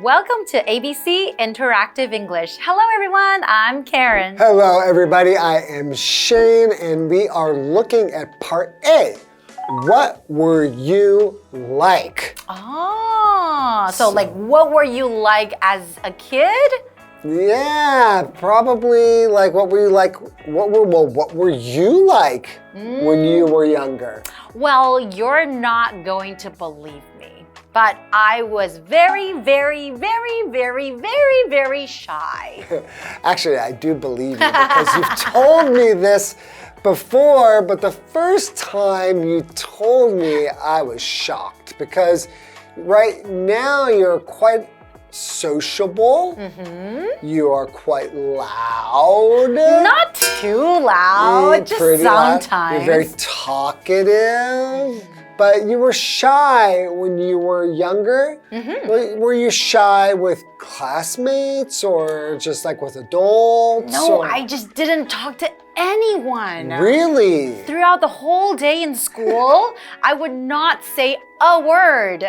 Welcome to ABC Interactive English. Hello everyone, I'm Karen. Hello everybody, I am Shane and we are looking at part A. What were you like? So like what were you like as a kid? Yeah, probably like what were you like when you were younger? Well, you're not going to believe me, but I was very, very, very, very, very, very shy. Actually, I do believe you because you've told me this before, but the first time you told me, I was shocked because right now you're quite sociable. You are quite loud. Not too loud, just sometimes. Loud. You're very talkative. But you were shy when you were younger. Were you shy with classmates or just like with adults? No, I just didn't talk to anyone. Really? Throughout the whole day in school, I would not say a word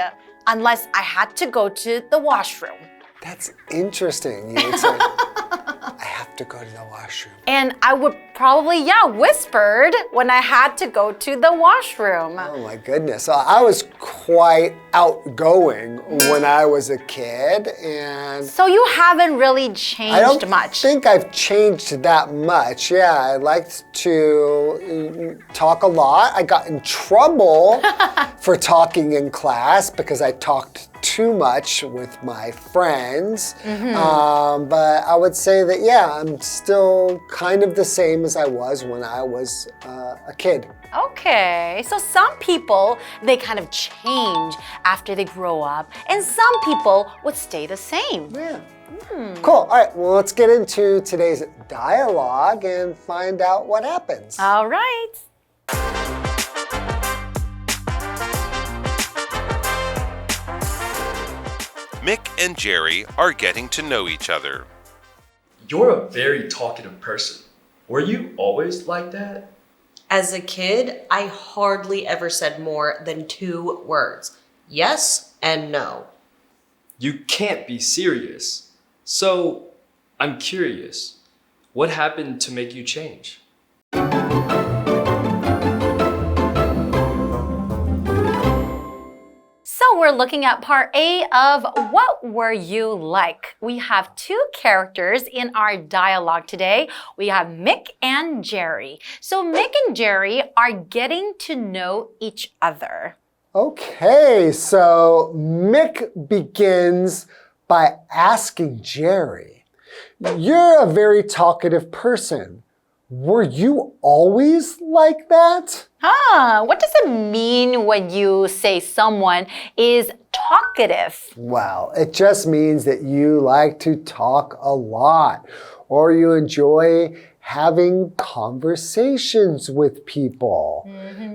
unless I had to go to the washroom. That's interesting. You would say, I have to go to the washroom. And I would probably, whispered when I had to go to the washroom. Oh my goodness. I was quite outgoing when I was a kid. And so you haven't really changed much. I don't think I've changed that much. Yeah, I liked to talk a lot. I got in trouble for talking in class because I talked too much with my friends. But I would say that, I'm still kind of the same as I was when I was a kid. Okay, so some people, they kind of change after they grow up, and some people would stay the same. Yeah. Cool. All right, well, let's get into today's dialogue and find out what happens. All right. Mick and Jerry are getting to know each other. You're a very talkative person. Were you always like that? As a kid, I hardly ever said more than 2 words. Yes and no. You can't be serious. So, I'm curious. What happened to make you change? So we're looking at part A of What Were You Like? We have 2 characters in our dialogue today. We have Mick and Jerry. So Mick and Jerry are getting to know each other. Okay, so Mick begins by asking Jerry, you're a very talkative person. Were you always like that? What does it mean when you say someone is talkative? Well, it just means that you like to talk a lot or you enjoy having conversations with people.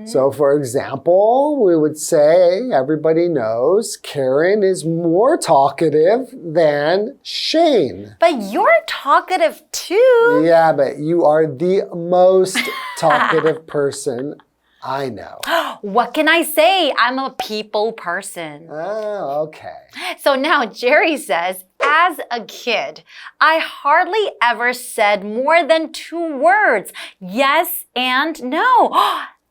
So for example, we would say, everybody knows Karen is more talkative than Shane. But you're talkative too. Yeah, but you are the most talkative person I know. What can I say? I'm a people person. Oh, okay. So now Jerry says, as a kid, I hardly ever said more than 2 words. Yes and no.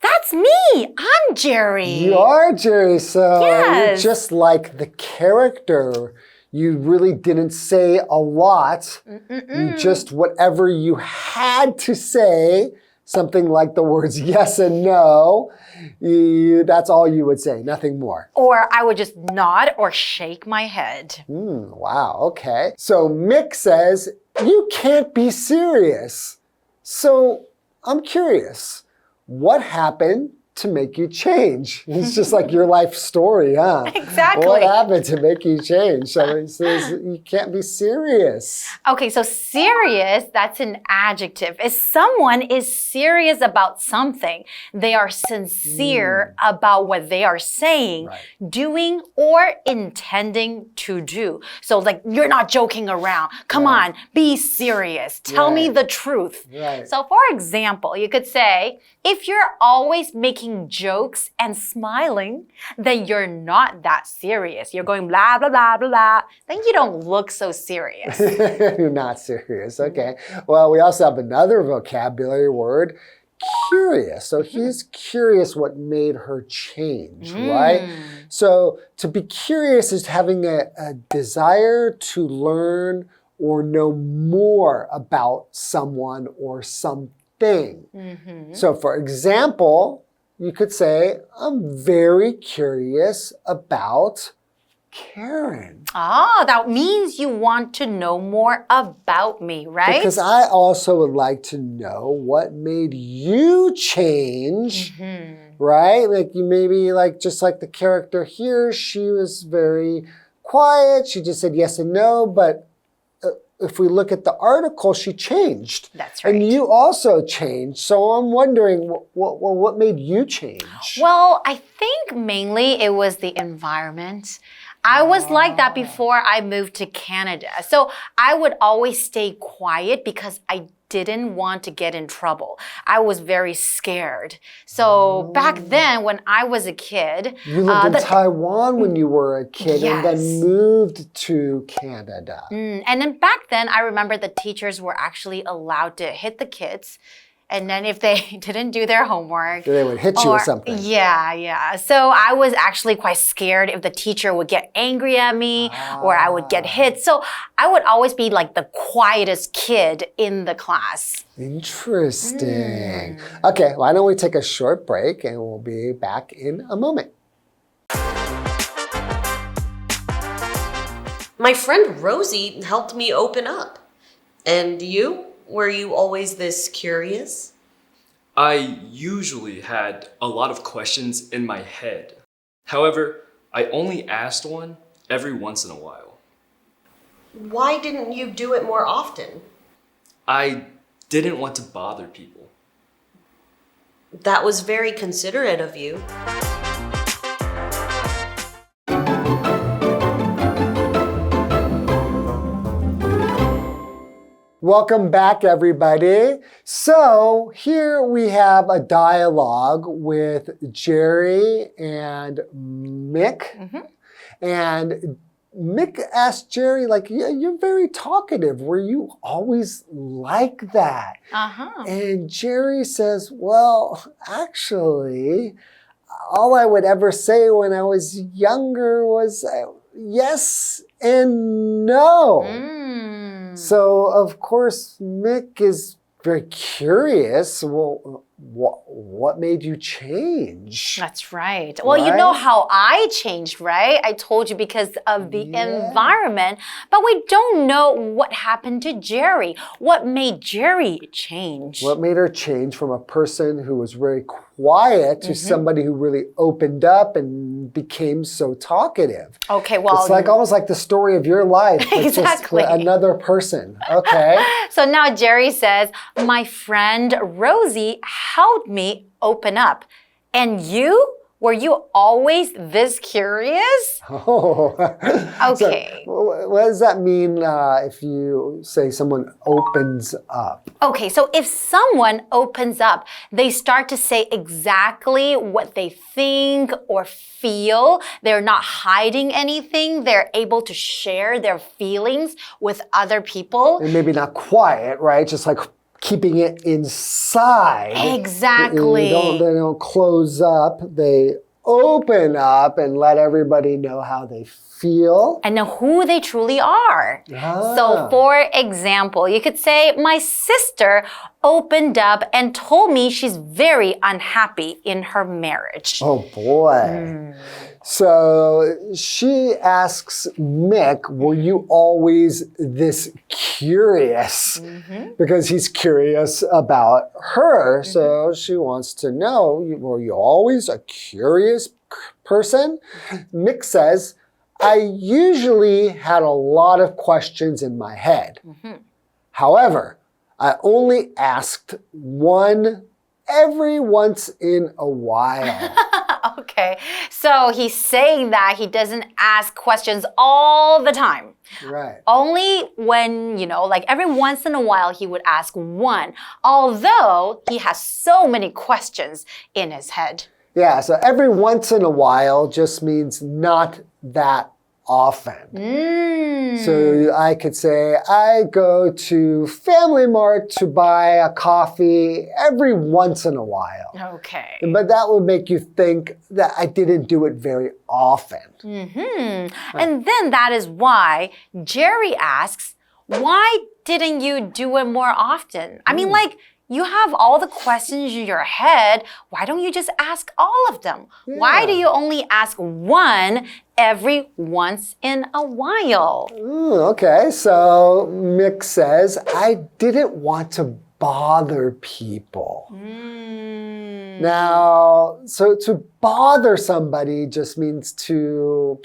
That's me. I'm Jerry. You are Jerry, so yes. You're just like the character. You really didn't say a lot. You just whatever you had to say, something like the words yes and no, that's all you would say, nothing more. Or I would just nod or shake my head. Wow, okay. So Mick says, you can't be serious. So I'm curious, what happened to make you change? It's just like your life story, huh? Exactly. What happened to make you change? So he says you can't be serious. Okay, so serious, that's an adjective. If someone is serious about something, they are sincere about what they are saying, doing, or intending to do. So like, you're not joking around. Come on, be serious. Tell me the truth. Right. So for example, you could say, if you're always making jokes and smiling, then you're not that serious. You're going blah, blah, blah, blah, blah. Then you don't look so serious. You're not serious. Okay. Well, we also have another vocabulary word, curious. So he's curious what made her change, right? So to be curious is having a desire to learn or know more about someone or something. So for example, you could say, I'm very curious about Karen. Ah, that means you want to know more about me, right? Because I also would like to know what made you change, right? Like you maybe just like the character here, she was very quiet. She just said yes and no, but if we look at the article, she changed. That's right. And you also changed. So I'm wondering, what made you change? Well, I think mainly it was the environment. I was like that before I moved to Canada. So I would always stay quiet because I didn't want to get in trouble. I was very scared. So back then when I was a kid... You lived in Taiwan when you were a kid and then Yes. moved to Canada. And then back then, I remember the teachers were actually allowed to hit the kids. And then if they didn't do their homework... They would hit you or something. Yeah. So I was actually quite scared if the teacher would get angry at me or I would get hit. So I would always be like the quietest kid in the class. Interesting. Okay, why don't we take a short break and we'll be back in a moment. My friend Rosie helped me open up. And you? Were you always this curious? I usually had a lot of questions in my head. However, I only asked one every once in a while. Why didn't you do it more often? I didn't want to bother people. That was very considerate of you. Welcome back, everybody. So here we have a dialogue with Jerry and Mick. And Mick asked Jerry, yeah, you're very talkative. Were you always like that? And Jerry says, well, actually, all I would ever say when I was younger was yes and no. So, of course, Mick is very curious. Well, what made you change? That's right. Well, you know how I changed, right? I told you because of the environment, but we don't know what happened to Jerry. What made Jerry change? What made her change from a person who was very quiet to somebody who really opened up and became so talkative? Okay, well... It's almost like the story of your life, but Exactly. just another person. Okay. So now Jerry says, my friend Rosie helped me open up. And you? Were you always this curious? Oh. Okay. So, what does that mean if you say someone opens up? Okay, so if someone opens up, they start to say exactly what they think or feel. They're not hiding anything. They're able to share their feelings with other people. And maybe not quiet, right? Just like keeping it inside. Exactly. They don't close up. They open up and let everybody know how they feel. And know who they truly are. So for example, you could say, my sister opened up and told me she's very unhappy in her marriage. Oh boy. So she asks Mick, were you always this curious? Because he's curious about her. So she wants to know, were you always a curious person? Mick says, I usually had a lot of questions in my head. However, I only asked one every once in a while. Okay, so he's saying that he doesn't ask questions all the time. Right. Only when, like every once in a while, he would ask one, although he has so many questions in his head. Yeah, so every once in a while just means not that often. So I could say, I go to Family Mart to buy a coffee every once in a while. Okay. But that would make you think that I didn't do it very often. And then that is why Jerry asks, why didn't you do it more often? I mean, like, you have all the questions in your head. Why don't you just ask all of them? Yeah. Why do you only ask one every once in a while? Okay, so Mick says, I didn't want to bother people. Now, so to bother somebody just means to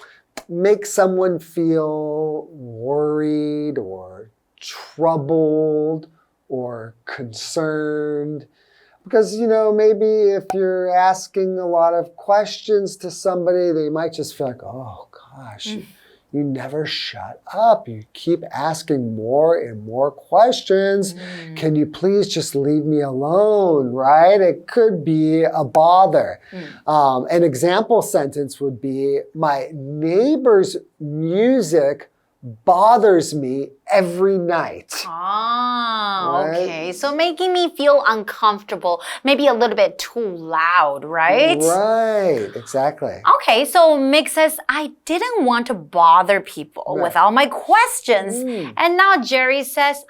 make someone feel worried or troubled or concerned. Because, maybe if you're asking a lot of questions to somebody, they might just feel like, oh gosh, you never shut up. You keep asking more and more questions. Can you please just leave me alone, right? It could be a bother. An example sentence would be, my neighbor's music bothers me every night. Okay. Right? So making me feel uncomfortable, maybe a little bit too loud, right? Right, exactly. Okay, so Mick says, I didn't want to bother people with all my questions. And now Jerry says,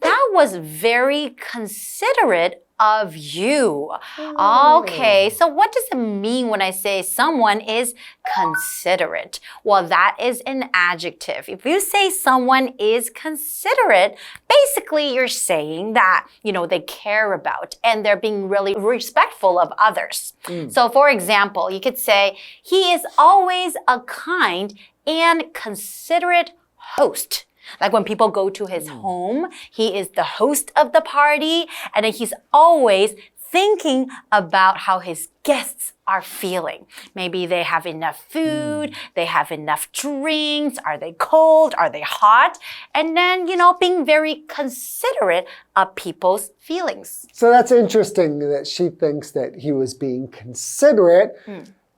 that was very considerate of you. Okay, so what does it mean when I say someone is considerate? Well, that is an adjective. If you say someone is considerate, basically you're saying that, they care about and they're being really respectful of others. So for example, you could say, he is always a kind and considerate host. Like when people go to his home, he is the host of the party, and then he's always thinking about how his guests are feeling. Maybe they have enough food, they have enough drinks, are they cold, are they hot? And then, being very considerate of people's feelings. So that's interesting that she thinks that he was being considerate.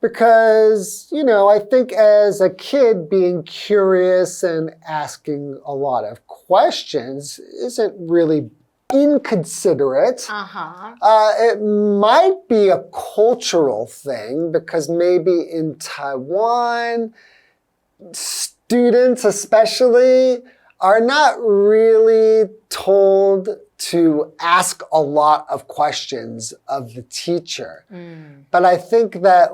Because, I think as a kid, being curious and asking a lot of questions isn't really inconsiderate. It might be a cultural thing because maybe in Taiwan, students especially are not really told to ask a lot of questions of the teacher. But I think that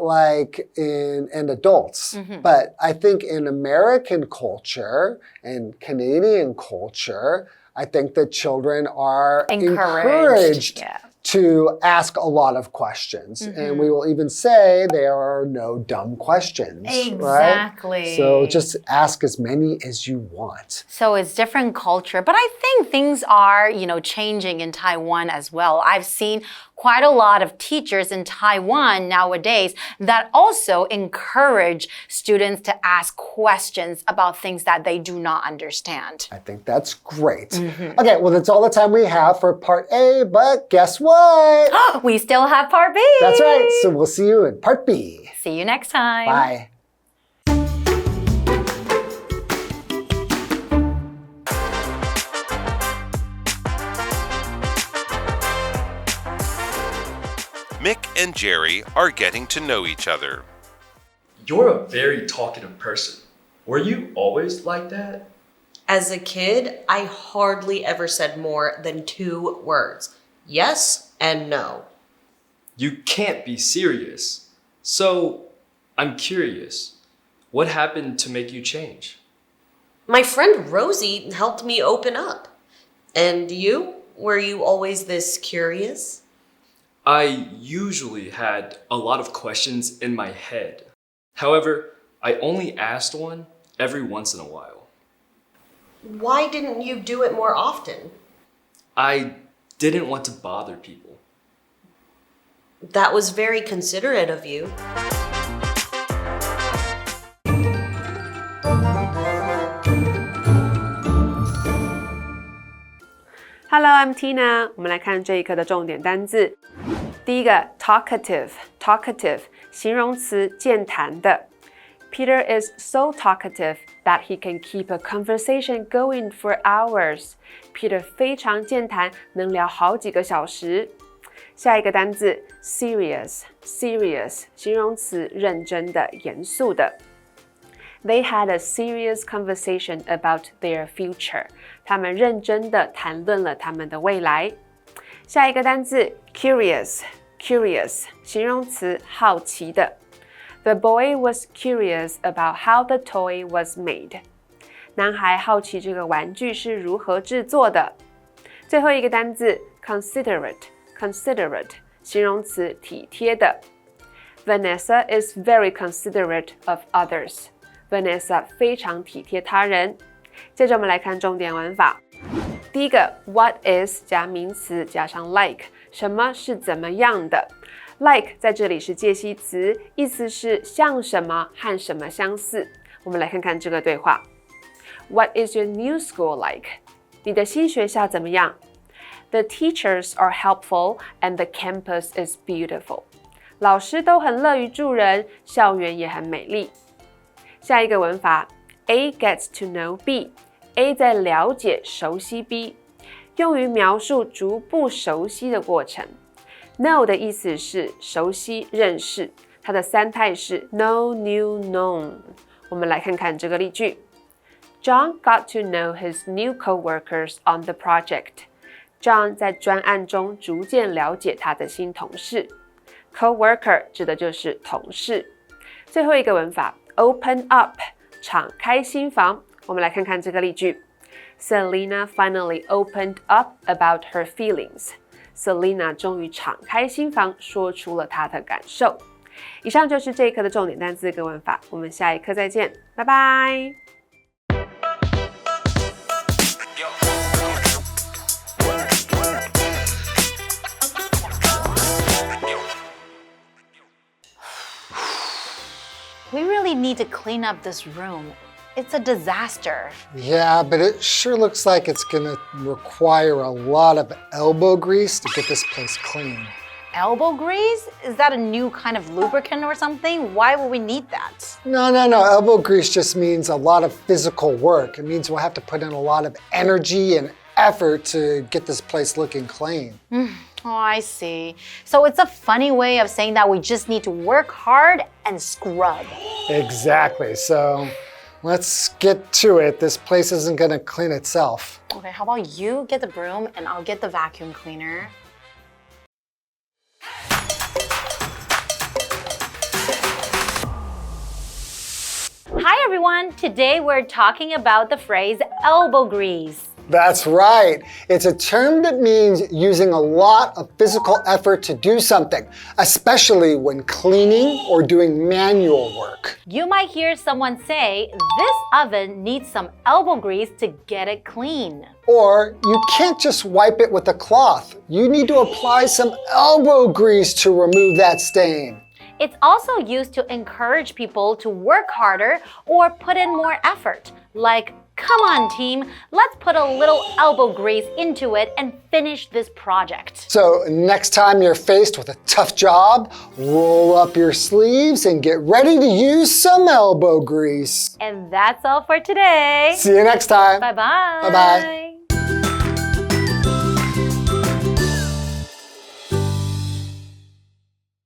in adults, but I think in American culture and Canadian culture, I think that children are encouraged to ask a lot of questions. And we will even say there are no dumb questions. Exactly. Right? So just ask as many as you want. So it's different culture. But I think things are, changing in Taiwan as well. I've seen quite a lot of teachers in Taiwan nowadays that also encourage students to ask questions about things that they do not understand. I think that's great. Okay, well, that's all the time we have for part A, but guess what? We still have part B. That's right. So we'll see you in part B. See you next time. Bye. Mick and Jerry are getting to know each other. You're a very talkative person. Were you always like that? As a kid, I hardly ever said more than 2 words. Yes and no. You can't be serious. So, I'm curious. What happened to make you change? My friend Rosie helped me open up. And you? Were you always this curious? I usually had a lot of questions in my head. However, I only asked one every once in a while. Why didn't you do it more often? I didn't want to bother people. That was very considerate of you. Hello, I'm Tina. 我们来看这一课的重点单字。第一个 talkative 形容词健谈的。Peter is so talkative that he can keep a conversation going for hours. Peter 非常健谈，能聊好几个小时。下一个单字 serious 形容词认真的、严肃的。They had a serious conversation about their future. 他们认真地谈论了他们的未来。下一个单字 curious 形容词好奇的。The boy was curious about how the toy was made. 男孩好奇这个玩具是如何制作的。最后一个单字 considerate 形容词体贴的。Vanessa is very considerate of others. Vanessa 非常体贴他人。接着我们来看重点文法。第一个 what is 加名词加上 like 什么是怎么样的。Like 在这里是介系词，意思是像什么和什么相似。我们来看看这个对话。What is your new school like? 你的新学校怎么样？ The teachers are helpful and the campus is beautiful. 老师都很乐于助人，校园也很美丽。下一个文法 A gets to know B. A 在了解、熟悉 B， 用于描述逐步熟悉的过程。Know 的意思是熟悉、认识，它的三态是 know, knew, known。我们来看看这个例句。John got to know his new coworkers on the project. John 在专案中逐渐了解他的新同事。Coworker 指的就是同事。最后一个文法 open up 敞开心房。我们来看看这个例句。Selena finally opened up about her feelings. Selena 终于敞开心房，说出了她的感受。以上就是这一课的重点单词跟文法，我们下一课再见，拜拜。We really need to clean up this room. It's a disaster. Yeah, but it sure looks like it's gonna require a lot of elbow grease to get this place clean. Elbow grease? Is that a new kind of lubricant or something? Why would we need that? No. Elbow grease just means a lot of physical work. It means we'll have to put in a lot of energy and effort to get this place looking clean. Oh, I see. So it's a funny way of saying that we just need to work hard and scrub. Exactly. So let's get to it. This place isn't gonna clean itself. Okay, how about you get the broom and I'll get the vacuum cleaner? Hi everyone! Today we're talking about the phrase elbow grease. That's right. It's a term that means using a lot of physical effort to do something, especially when cleaning or doing manual work. You might hear someone say, this oven needs some elbow grease to get it clean. Or you can't just wipe it with a cloth. You need to apply some elbow grease to remove that stain. It's also used to encourage people to work harder or put in more effort. Like, come on team, let's put a little elbow grease into it and finish this project. So next time you're faced with a tough job, roll up your sleeves and get ready to use some elbow grease. And that's all for today. See you next time. Bye-bye. Bye-bye.